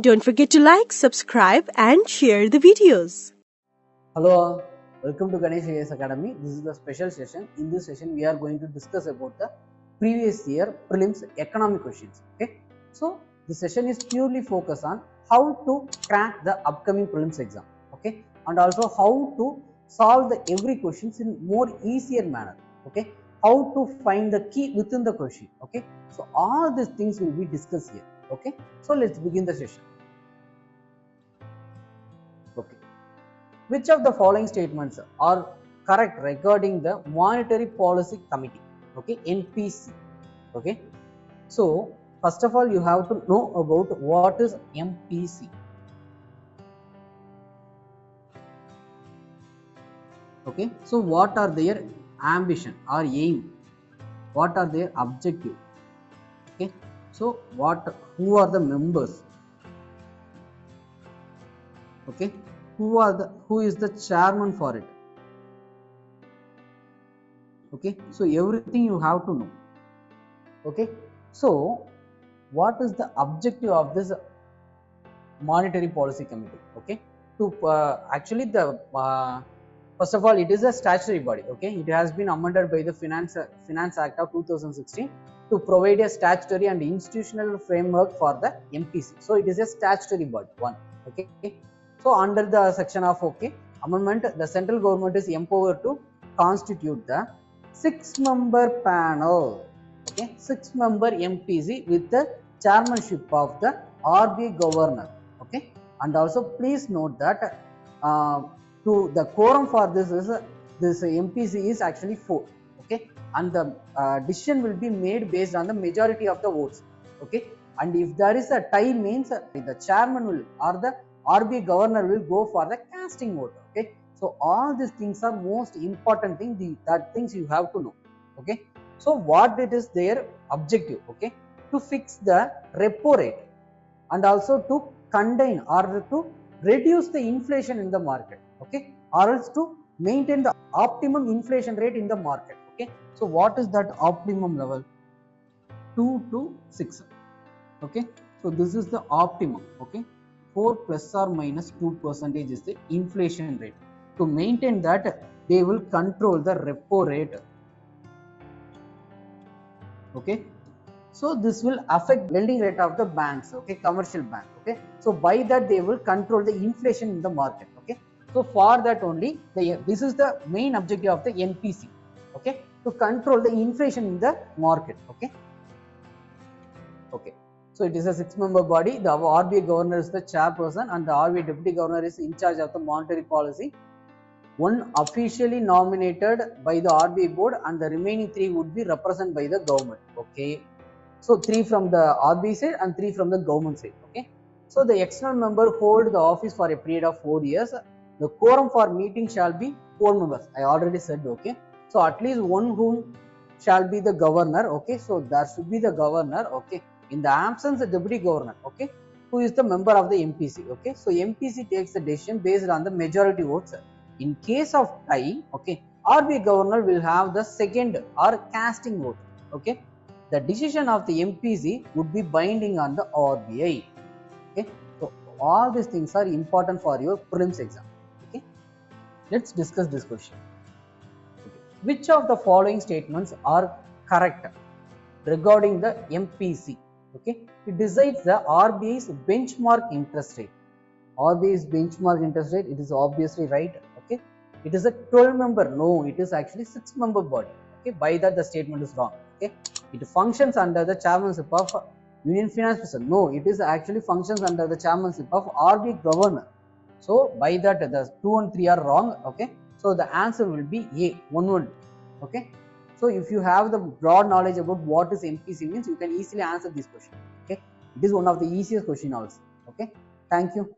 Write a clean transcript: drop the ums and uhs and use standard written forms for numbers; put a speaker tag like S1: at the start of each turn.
S1: Don't forget to like, subscribe and share the videos.
S2: Hello, welcome to Ganesh IAS Academy. This is the special session. In this session, we are going to discuss about the previous year prelims economic questions. Okay, so this session is purely focused on how to crack the upcoming prelims exam. Okay, and also how to solve the every questions in more easier manner. Okay, how to find the key within the question. Okay, so all these things will be discussed here. Okay, so let's begin the session. Okay. Which of the following statements are correct regarding the Monetary Policy Committee? Okay, MPC. Okay, so first of all, you have to know about what is MPC. Okay, so what are their ambition or aim? What are their objective? Okay, so who are the members? Okay, who is the chairman for it? Okay, so everything you have to know. Okay, so what is the objective of this Monetary Policy Committee? Okay, to actually the first of all, it is a statutory body. Okay, it has been amended by the Finance Act of 2016 to provide a statutory and institutional framework for the MPC. So it is a statutory body. One. Okay, so under the section of amendment, the central government is empowered to constitute the 6-member panel. Okay, 6-member MPC with the chairmanship of the RBI governor. Okay, and also please note that to the quorum for this MPC is actually 4. Okay, and the decision will be made based on the majority of the votes. Okay, and if there is a tie, means the chairman will or the RBI governor will go for the casting vote. Okay, so all these things are most important things you have to know. Okay, so what it is their objective? Okay, to fix the repo rate and also to contain or to reduce the inflation in the market. Okay, or else to maintain the optimum inflation rate in the market. Okay, so what is that optimum level? 2 to 6. Okay, so this is the optimum. Okay, 4 plus or minus 2% is the inflation rate. To maintain that, they will control the repo rate. Okay, so this will affect lending rate of the banks. Okay, commercial bank. Okay, so by that they will control the inflation in the market. Okay, so for that only this is the main objective of the NPC. Okay, to control the inflation in the market. Okay, okay, so it is a 6-member body. The RBI governor is the chairperson and the RBI deputy governor is in charge of the monetary policy. One officially nominated by the RBI board and the remaining 3 would be represented by the government. Okay, so 3 from the RBI side and 3 from the government side. Okay, so the external member hold the office for a period of 4 years. The quorum for meeting shall be 4 members. I already said. Okay, so at least one whom shall be the governor. Okay, so there should be the governor. Okay, in the absence the deputy governor. Okay, who is the member of the MPC. Okay, so MPC takes the decision based on the majority votes. In case of tie, okay, RBI governor will have the second or casting vote. Okay, the decision of the MPC would be binding on the RBI. Okay, so all these things are important for your prelims exam. Okay, let's discuss this question. Okay. Which of the following statements are correct regarding the MPC? Okay, it decides the RBI's benchmark interest rate. RBI's benchmark interest rate, it is obviously right. Okay, it is a 12-member. No, it is actually 6-member body. Okay, by that the statement is wrong. Okay, it functions under the chairmanship of Union Finance Minister. No, it is actually functions under the chairmanship of RBI governor. So by that the 2 and 3 are wrong. Okay, so the answer will be A, 1 Okay, so if you have the broad knowledge about what is MPC means, you can easily answer this question. Okay, it is one of the easiest question also. Okay, thank you.